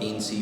3C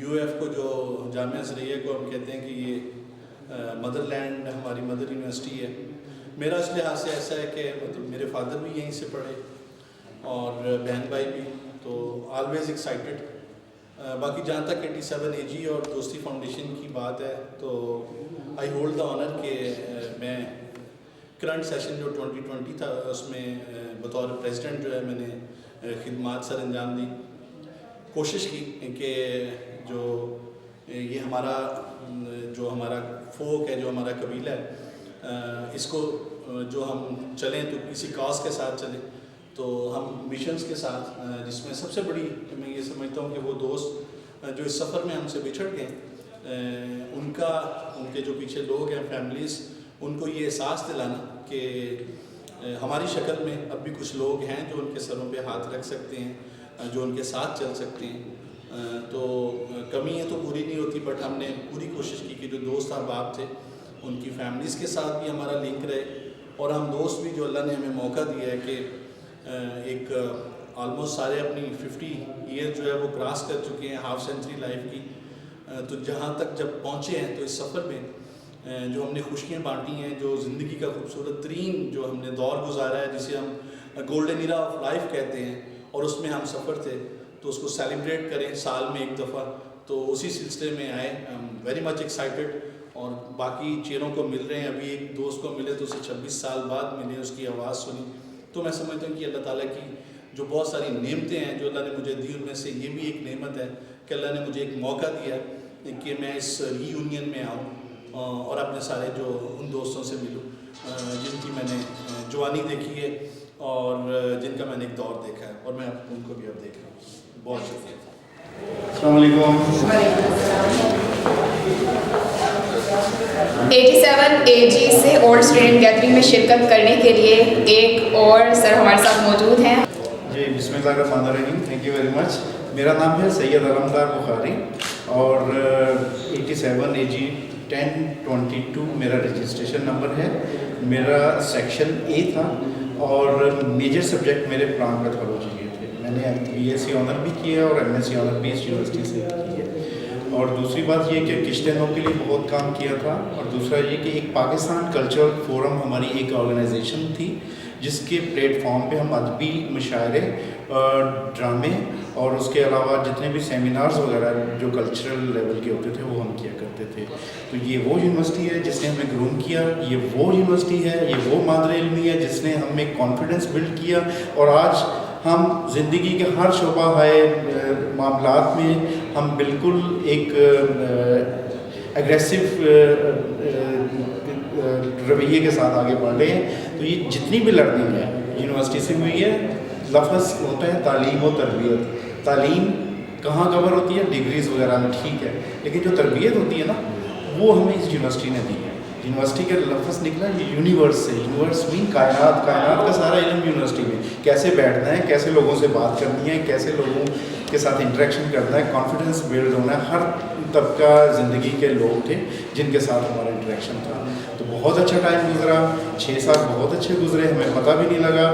UF کو جو جامعہ اسرائیلیہ کو ہم کہتے ہیں کہ یہ مدر لینڈ ہماری مدر یونیورسٹی ہے. میرا اس لحاظ سے ایسا ہے کہ مطلب میرے فادر بھی یہیں سے پڑھے اور بہن بھائی بھی, تو آلویز ایکسائٹیڈ. باقی جہاں تک 87 AG اور دوستی فاؤنڈیشن کی بات ہے تو آئی ہولڈ دا آنر کہ میں کرنٹ سیشن جو 2020 تھا اس میں بطور پریزیڈنٹ جو ہے میں نے خدمات سر انجام دی. کوشش کی کہ جو یہ ہمارا فوک ہے, جو ہمارا قبیلہ ہے, اس کو جو ہم چلیں تو کسی کاز کے ساتھ چلیں, تو ہم مشنز کے ساتھ, جس میں سب سے بڑی میں یہ سمجھتا ہوں کہ وہ دوست جو اس سفر میں ہم سے بچھڑ گئے, ان کے جو پیچھے لوگ ہیں, فیملیز, ان کو یہ احساس دلانا کہ ہماری شکل میں اب بھی کچھ لوگ ہیں جو ان کے سروں پہ ہاتھ رکھ سکتے ہیں, جو ان کے ساتھ چل سکتے ہیں. تو کمیاں تو پوری نہیں ہوتی, بٹ ہم نے پوری کوشش کی کہ جو دوست احباب تھے ان کی فیملیز کے ساتھ بھی ہمارا لنک رہے, اور ہم دوست بھی جو اللہ نے ہمیں موقع دیا ہے کہ ایک آلموسٹ سارے اپنی 50 ایئر جو ہے وہ کراس کر چکے ہیں, ہاف سینچری لائف کی. تو جہاں تک جب پہنچے ہیں تو اس سفر میں جو ہم نے خوشیاں بانٹی ہیں, جو زندگی کا خوبصورت ترین جو ہم نے دور گزارا ہے, جسے ہم گولڈن ایرا آف لائف کہتے ہیں, اور اس میں ہم سفر تھے, تو اس کو سیلیبریٹ کریں سال میں ایک دفعہ. تو اسی سلسلے میں آئے, ویری مچ ایکسائٹیڈ, اور باقی چہروں کو مل رہے ہیں. ابھی ایک دوست کو ملے تو اسے 26 سال بعد ملے, اس کی آواز سنی. تو میں سمجھتا ہوں کہ اللہ تعالیٰ کی جو بہت ساری نعمتیں ہیں جو اللہ نے مجھے دی, ان میں سے یہ بھی ایک نعمت ہے کہ اللہ نے مجھے ایک موقع دیا کہ میں اس ری یونین میں آؤں اور اپنے سارے جو ان دوستوں سے ملوں جن کی میں نے جوانی دیکھی ہے اور جن کا میں نے ایک دور دیکھا ہے, اور میں ان کو بھی اب دیکھ رہا ہوں. بہت شکریہ. السلام علیکم. 87 AG سے اولڈ اسٹوڈنٹ گیدرنگ میں شرکت کرنے کے لیے ایک اور سر ہمارے ساتھ موجود ہیں. جی بسم اللہ الرحمن الرحیم. تھینک یو ویری مچ. میرا نام ہے سید علمدار بخاری اور 87 AG 1022 میرا رجسٹریشن نمبر ہے. میرا سیکشن A تھا اور میجر سبجیکٹ میرے پران پیتھولوجی تھے. میں نے BSc آنر بھی کیا اور MSc آنر بھی اس یونیورسٹی سے کی ہے. اور دوسری بات یہ کہ کشتینوں کے لیے بہت کام کیا تھا, اور دوسرا یہ کہ ایک پاکستان کلچرل فورم ہماری ایک آرگنائزیشن تھی جس کے پلیٹ فارم پہ ہم ادبی مشاعرے, ڈرامے اور اس کے علاوہ جتنے بھی سیمینارز وغیرہ جو کلچرل لیول کے ہوتے تھے وہ ہم کیا کرتے تھے. تو یہ وہ یونیورسٹی ہے جس نے ہمیں گروم کیا, یہ وہ یونیورسٹی ہے, یہ وہ مادر علمی ہے جس نے ہمیں کانفیڈنس بلڈ کیا, اور آج ہم زندگی کے ہر شعبہ معاملات میں ہم بالکل ایک ایگریسو رویے کے ساتھ آگے بڑھ رہے ہیں. تو یہ جتنی بھی لرننگ ہے یونیورسٹی سے ہوئی ہے, لفظ ہوتا ہے تعلیم و تربیت. تعلیم کہاں کور ہوتی ہے, ڈگریز وغیرہ میں ٹھیک ہے, لیکن جو تربیت ہوتی ہے نا وہ ہمیں اس یونیورسٹی نے دی ہے. یونیورسٹی کا لفظ نکلا یہ یونیورس سے, یونیورس مین کائنات, کائنات کا سارا علم یونیورسٹی میں. کیسے بیٹھنا ہے, کیسے لوگوں سے بات کرنی ہے, کیسے لوگوں کے ساتھ انٹریکشن کرنا ہے, کانفیڈنس بلڈ ہونا ہے. ہر طبقہ زندگی کے لوگ تھے جن کے ساتھ ہمارا انٹریکشن تھا. تو بہت اچھا ٹائم گزرا, 6 سال بہت اچھے گزرے, ہمیں پتہ بھی نہیں لگا.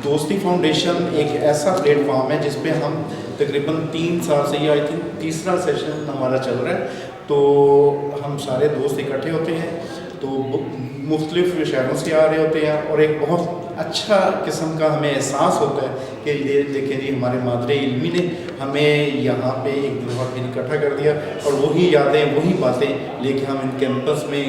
دوستی فاؤنڈیشن ایک ایسا پلیٹ فارم ہے جس پہ ہم تقریباً 3 سال سے, یا آئی تھنک تیسرا سیشن ہمارا چل رہا ہے. تو ہم سارے دوست اکٹھے ہوتے ہیں, تو مختلف شہروں سے آ رہے ہوتے ہیں, اور ایک بہت اچھا قسم کا ہمیں احساس ہوتا ہے کہ یہ دیکھیں جی ہمارے مادر علمی نے ہمیں یہاں پہ ایک دفعہ پھر اکٹھا کر دیا, اور وہی یادیں وہی باتیں لے کے ہم ان کیمپس میں,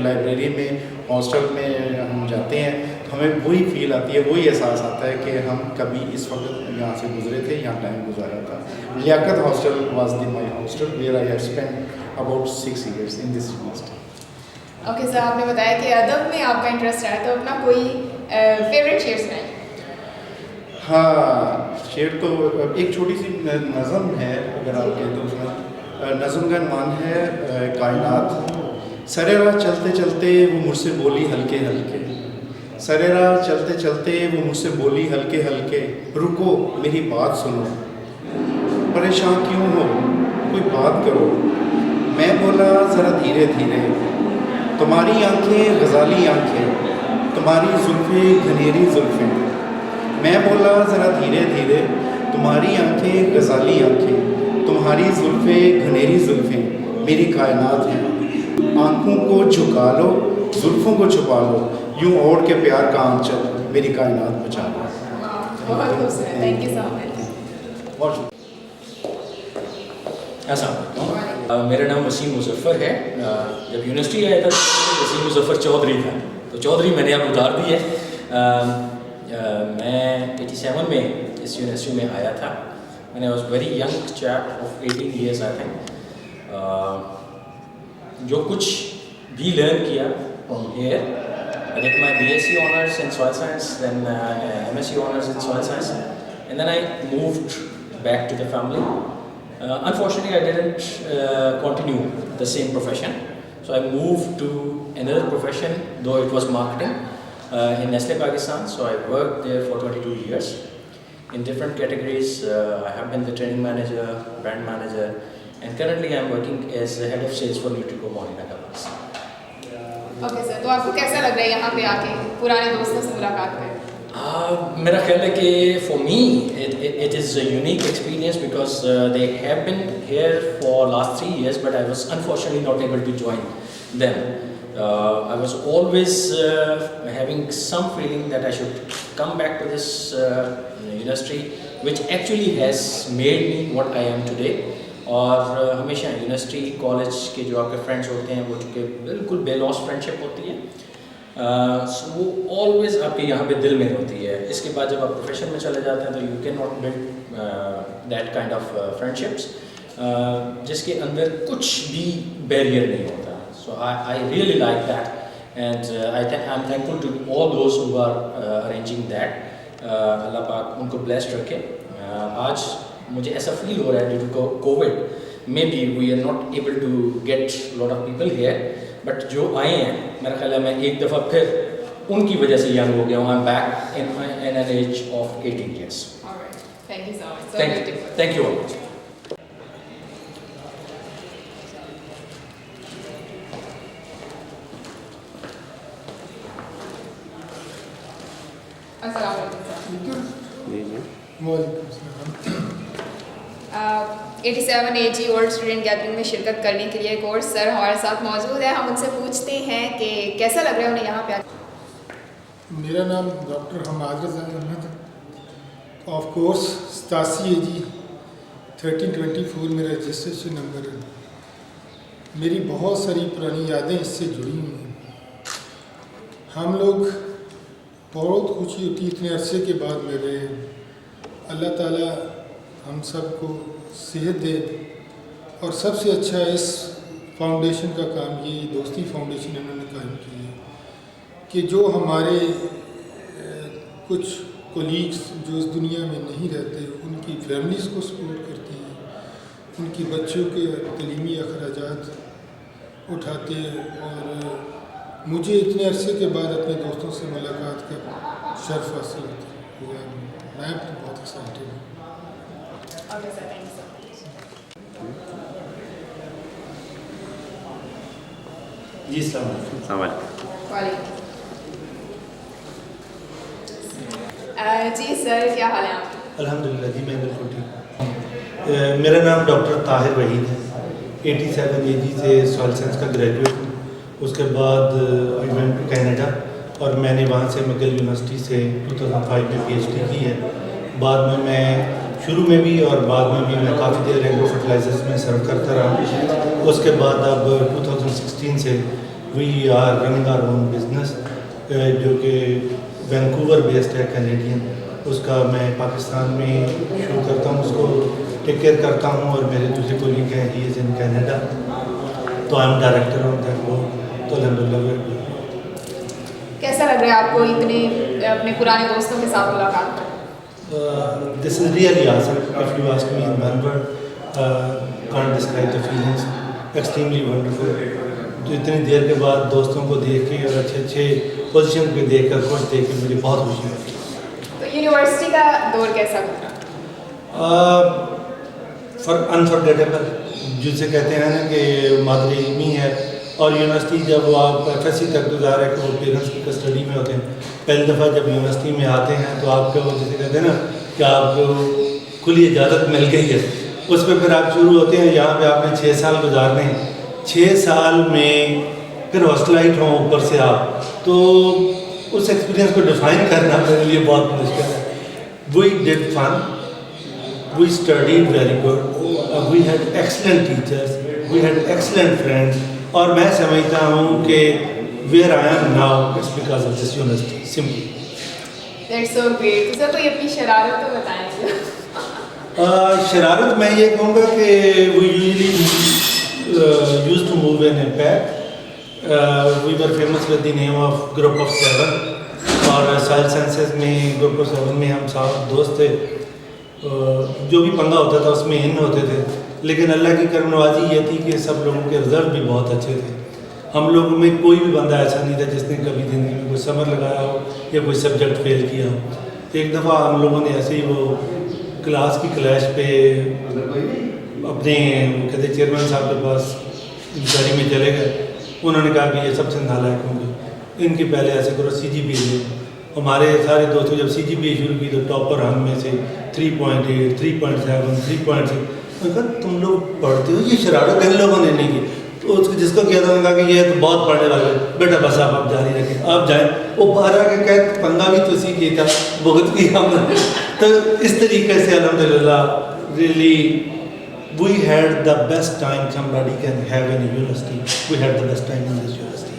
لائبریری میں, ہاسٹل میں ہم جاتے ہیں. ہمیں وہی فیل آتی ہے, وہی احساس آتا ہے کہ ہم کبھی اس وقت یہاں سے گزرے تھے, یہاں ٹائم گزارا تھا. Liaquat hostel was the my hostel where I have spend about 6 years in this university. Okay sir, آپ نے بتایا کہ ادب میں آپ کا انٹرسٹ ہے, تو اپنا کوئی فیوریٹ شعر سنائیں. ہاں شعر تو ایک چھوٹی سی نظم ہے, اگر آپ کہیں تو اس میں نظم کا عنوان ہے کائنات. سرے راہ چلتے چلتے وہ مجھ سے بولی ہلکے ہلکے, سرے راہ چلتے چلتے وہ مجھ سے بولی ہلکے ہلکے, رکو میری بات سنو, پریشان کیوں ہو کوئی بات کرو. میں بولا ذرا دھیرے دھیرے, تمہاری آنکھیں غزالی آنکھیں, تمہاری زلفیں گھنیری زلفیں. میں بولا ذرا دھیرے دھیرے, تمہاری آنکھیں غزالی آنکھیں, تمہاری زلفیں گھنیری زلفیں میری کائنات ہیں، آنکھوں کو جھکا لو زلفوں کو چھپا لو، یوں اوڑھ کے پیار کا آنچل میری کائنات بچا لو۔ بہت خوبصورت، تھینک یو سو مچ۔ بہت شکریہ۔ السلام علیکم، میرا نام وسیم مظفر ہے۔ جب یونیورسٹی آیا تھا تو وسیم مظفر چودھری تھا، تو چودھری میں نے اب اتار دی ہے۔ میں 87 میں اس یونیورسٹی میں آیا تھا۔ میں نے was very young cheap of 18 years I think. جو کچھ بھی لرن کیا hair, I did my BSc honors in soil science, then MSc honors in soil science, and then I moved back to the family. Unfortunately, I didn't continue the same profession, so I moved to another profession, though it was marketing, in Nestle Pakistan. So I worked there for 22 years in different categories. I have been the training manager, brand manager, and currently I am working as the head of sales for Nutrico Monica Gabas. Okay sir, تو آپ کو کیسا لگ رہا ہے یہاں پہ آ کے پرانے دوستوں سے ملاقات کر؟ میرا خیال ہے کہ for me it is a unique experience because they have been here for last 3 years, but I was unfortunately not able to join them. I was always having some feeling that I should come back to this university, which actually has made me what I am today. اور ہمیشہ university college کے جو آپ کے friends ہوتے ہیں وہ چونکہ بالکل بے لاس فرینڈشپ ہوتی ہے، سو وہ آلویز آپ کے یہاں پہ دل میں ہوتی ہے۔ اس کے بعد جب آپ پروفیشن میں چلے جاتے ہیں تو you can not build that kind of friendships جس کے اندر کچھ بھی بیریئر نہیں ہوتا۔ So I really like that and I am thankful to all those who are arranging that. اللہ پاک ان کو بلیسڈ رکھے۔ آج مجھے ایسا فیل ہو رہا ہے due to covid maybe we are not able to get lot of people here, but جو آئے ہیں میرا خیال ہے میں ایک دفعہ پھر ان کی وجہ سے ینگ ہو گیا ہوں۔ I am back in an age of 18 years. Thank you so much, thank you very much. السلام علیکم sir. 87 AG old student gathering میں شرکت کرنے کے لیے ایک اور سر ہمارے ساتھ موجود ہے، ہم ان سے پوچھتے ہیں کہ کیسا لگ رہا ہے انہیں یہاں پہ۔ میرا نام ڈاکٹر حماد رضا احمد ہے۔ آف کورس 87 AG 1324 میرا رجسٹریشن نمبر ہے۔ میری بہت ساری پرانی یادیں اس سے جڑی ہوئی ہیں۔ ہم لوگ بہت خوشی ہوتی اتنے عرصے کے بعد مل رہے ہیں۔ اللہ تعالیٰ ہم سب کو صحت دے، اور سب سے اچھا اس فاؤنڈیشن کا کام یہ دوستی فاؤنڈیشن انہوں نے قائم کی ہے کہ جو ہمارے کچھ کولیگس جو اس دنیا میں نہیں رہتے ان کی فیملیز کو سپورٹ کرتے ہیں، ان کی بچوں کے تعلیمی اخراجات اٹھاتے ہیں، اور مجھے اتنے عرصے کے بعد اپنے دوستوں سے ملاقات کا شرف حاصل ہوتا ہے۔ میں بہت ایکسائٹیڈ ہوں۔ جی السلام علیکم۔ السلام علیکم۔ وعلیکم۔ جی سر، کیا حال ہے آپ؟ الحمدللہ جی میں بالکل ٹھیک ہوں۔ میرا نام ڈاکٹر طاہر وحید ہے۔ 87 AG سے سوائل سائنس کا گریجویٹ ہوں۔ اس کے بعد آئی وینٹ ٹو کینیڈا، اور میں نے وہاں سے مگل یونیورسٹی سے 2005 میں PhD کی ہے۔ بعد میں شروع میں بھی اور بعد میں بھی میں کافی دیر ایگرو فرٹیلائزرز میں سرو کرتا رہا۔ اس کے بعد اب 2016 سے we are running our own business جو کہ وینکوور بیسڈ ہے، کینیڈین۔ اس کا میں پاکستان میں شروع کرتا ہوں، اس کو ٹیک کیئر کرتا ہوں، اور میرے دوسرے کولیگ ہیں ہی از ان کینیڈا، تو I am director of that work. تو الحمدللہ کیسا لگ رہا ہے آپ کو اتنے اپنے پرانے دوستوں کے ساتھ ملاقات کر؟ This is really awesome. If you ask me in one word, can't describe the feelings. Extremely wonderful. تو اتنی دیر کے بعد دوستوں کو دیکھ کے اور اچھے اچھے پوزیشن پہ دیکھ کر خوش دیکھ کے مجھے بہت خوشی ہوتی ہے۔ تو یونیورسٹی کا دور کیسا گزرا؟ انفارگیٹیبل، جسے کہتے ہیں نا کہ مادری علمی ہے، اور یونیورسٹی جب آپ FSC تک گزارے کہ وہ پیرنٹس کی کسٹڈی میں ہوتے ہیں، پہلی دفعہ جب یونیورسٹی میں آتے ہیں تو آپ کو جسے کہتے ہیں نا کہ آپ کو کھلی اجازت مل گئی ہے اس پہ پھر آپ شروع ہوتے ہیں, یہاں پہ آپ نے 6 سال گزارنے ہیں, 6 سال میں پھر ہاسٹلائٹ ہوں اوپر سے آپ, تو اس ایکسپیرینس کو ڈیفائن کرنا میرے لیے بہت مشکل ہے. We did fun, we studied very good, we had excellent teachers, we had excellent friends, اور میں سمجھتا ہوں کہ where I am now it's because of this university simply. That's so great. Sir کوئی اپنی شرارت تو بتائیں گے. شرارت میں یہ کہوں گا کہ we usually use to move in a pack. We were famous with the name of group of 7, اور سائل سائنسز میں گروپ آف 7 میں ہم 7 دوست تھے. جو بھی پنگا ہوتا تھا اس میں ان ہوتے تھے, لیکن اللہ کی کرم نوازی یہ تھی کہ سب لوگوں کے رزلٹ بھی بہت اچھے تھے. ہم لوگوں میں کوئی بھی بندہ ایسا نہیں تھا جس نے کبھی زندگی میں کوئی سمر لگایا ہو یا کوئی سبجیکٹ فیل کیا ہو. ایک دفعہ ہم لوگوں نے ایسے ہی وہ کلاس کی کلیش پہ اپنے کہتے چیئرمین صاحب کے پاس انکوائری میں چلے گئے. انہوں نے کہا کہ یہ سب سے نالائق ہوں گے, ان کی پہلے ایسے کرو CGPA لیں. ہمارے سارے دوستوں جب CGPA شروع کی تو ٹاپر ہم میں سے 3.8, 3.7, 3.6. میں کہا تم لوگ پڑھتے ہو, یہ شرارت ان لوگوں نے نہیں کی. تو اس جس کو کہتا ہوں کہ یہ تو بہت پڑھنے والے, بیٹا بس آپ جاری رکھیں, آپ جائیں. وہ باہر آ کے کہتے پنگا بھی تو اسی کی تھا, بہت کی ہم نے. تو اس طریقے سے الحمدللہ really we had the best time somebody can have in a university. We had the best time in this university.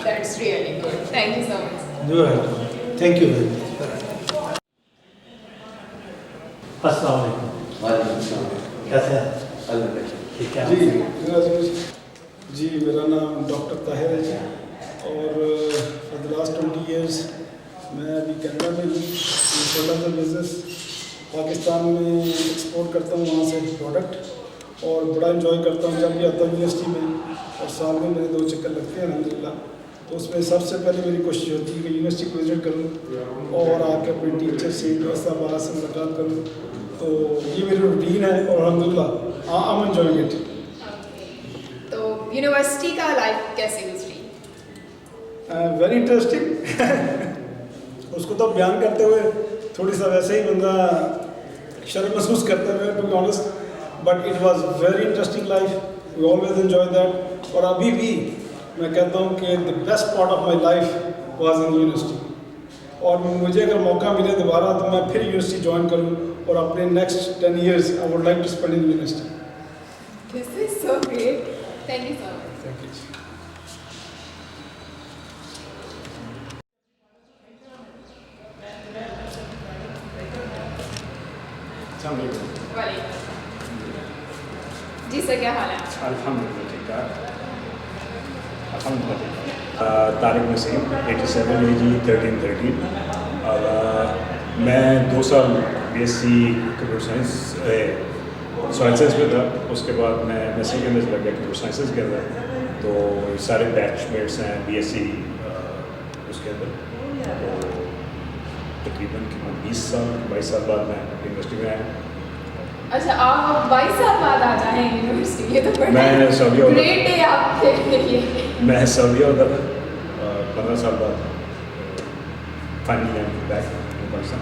That's really good. Thank you so much. You're welcome. Thank you very much. السلام علیکم. وعلیکم السلام. کیسے ہیں؟ ٹھیک ہے. جی میرا نام ڈاکٹر طاہر ہے جی, اور فار دا لاسٹ 20 ایئرس میں ابھی کینیڈا میں بھی بزنس پاکستان میں ایکسپورٹ کرتا ہوں, وہاں سے پروڈکٹ, اور بڑا انجوائے کرتا ہوں جب بھی آتا ہوں یونیورسٹی میں, اور سال میں میرے 2 چکر لگتے ہیں الحمدللہ. تو اس میں سب سے پہلے میری کوشش ہوتی ہے کہ یونیورسٹی کو وزٹ کروں اور آ کے اپنے ٹیچر سے دوست احباب سے ملاقات کروں. تو یہ میری روٹین ہے, اور الحمدللہ آئی ایم انجوائنگ اٹ. تو یونیورسٹی کا لائف کیسی گزری؟ Very interesting. اس کو تو بیان کرتے ہوئے تھوڑی سا ویسے ہی بندہ شرم محسوس کرتا ہے, to be honest, but it was very interesting life. We always enjoy that. اور ابھی بھی میں کہتا ہوں کہ the best part of my life was in university. اور مجھے اگر موقع ملے دوبارہ تو میں پھر یونیورسٹی جوائن کروں, اور اپنے next 10 years I would like to spend in university. This is so great. Thank you so much. Thank you. وعلیکم. جی سر, کیا حال ہے؟ الحمدللہ ٹھیک ٹھاک. الحمدللہ. طارق نسیم, 87 AG 1313. اور میں 2 سال BSc computer science soil science میں تھا. اس کے بعد میں MSc کے اندر لگ گیا کمپیوٹر سائنسز کے اندر. تو سارے بیچ میٹس ہیں BSc اس کے اندر. تو تقریباً 22 سال بعد میں یونیورسٹی میں آیا. اچھا, آپ 22 سال بعد آ جائیں یونیورسٹی, یہ تو بڑا میں سعودیہ ہوتا گریٹ ہے آپ کے لیے. میں سعودیہ ہوتا تھا. 15 سال بعد finally I am back to Pakistan.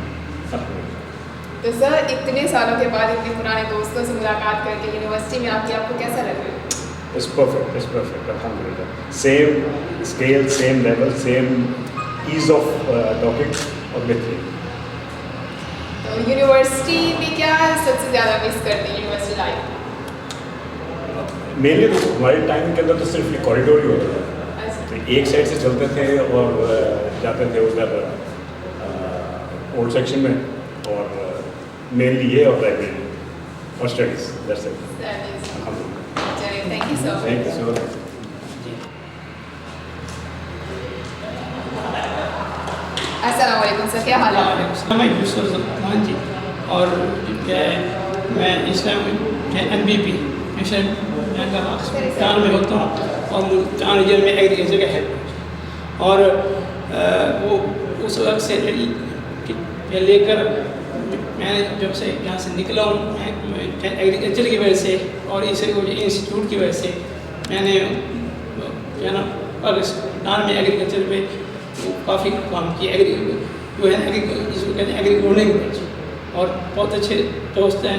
تو سر اتنے سالوں کے بعد اتنے پرانے دوستوں سے ملاقات کر کے یونیورسٹی میں آپ کو کیسا لگ رہا ہے؟ It's perfect, alhamdulillah. Same scale, same level, same ease of talking اور بہترین. تو یونیورسٹی میں کیا سب سے زیادہ مس کرتے ہیں یونیورسٹی لائف؟ مینلی تو ہمارے ٹائم کے اندر تو صرف یہ کوریڈور ہی ہوتا تھا. تو ایک سائڈ سے چلتے تھے اور جاتے تھے ادھر اولڈ سیکشن میں, اور مینلی یہ اور لائبریری اور اسٹڈیز. That's it. الحمدللہ. Thank you so thank you so much. السلام علیکم سر, کیا حال ہے؟ میں یوسف زمان جی, اور کیا ہے میں اس ٹائم MBP ملتان میں ہوتا ہوں, اور ملتان ریجن میں ایگریکلچر کا ہیڈ. اور وہ اس وقت سے لے کر میں جب سے یہاں سے نکلا ہوں ایگریکلچر کی وجہ سے, اور اس انسٹیٹیوٹ کی وجہ سے میں نے کیا نا پاکستان میں ایگریکلچر پہ کافی کام کیا. جو ہے جس کو کہتے ہیں ایگری گروننگ, اور بہت اچھے دوست ہیں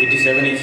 87 AG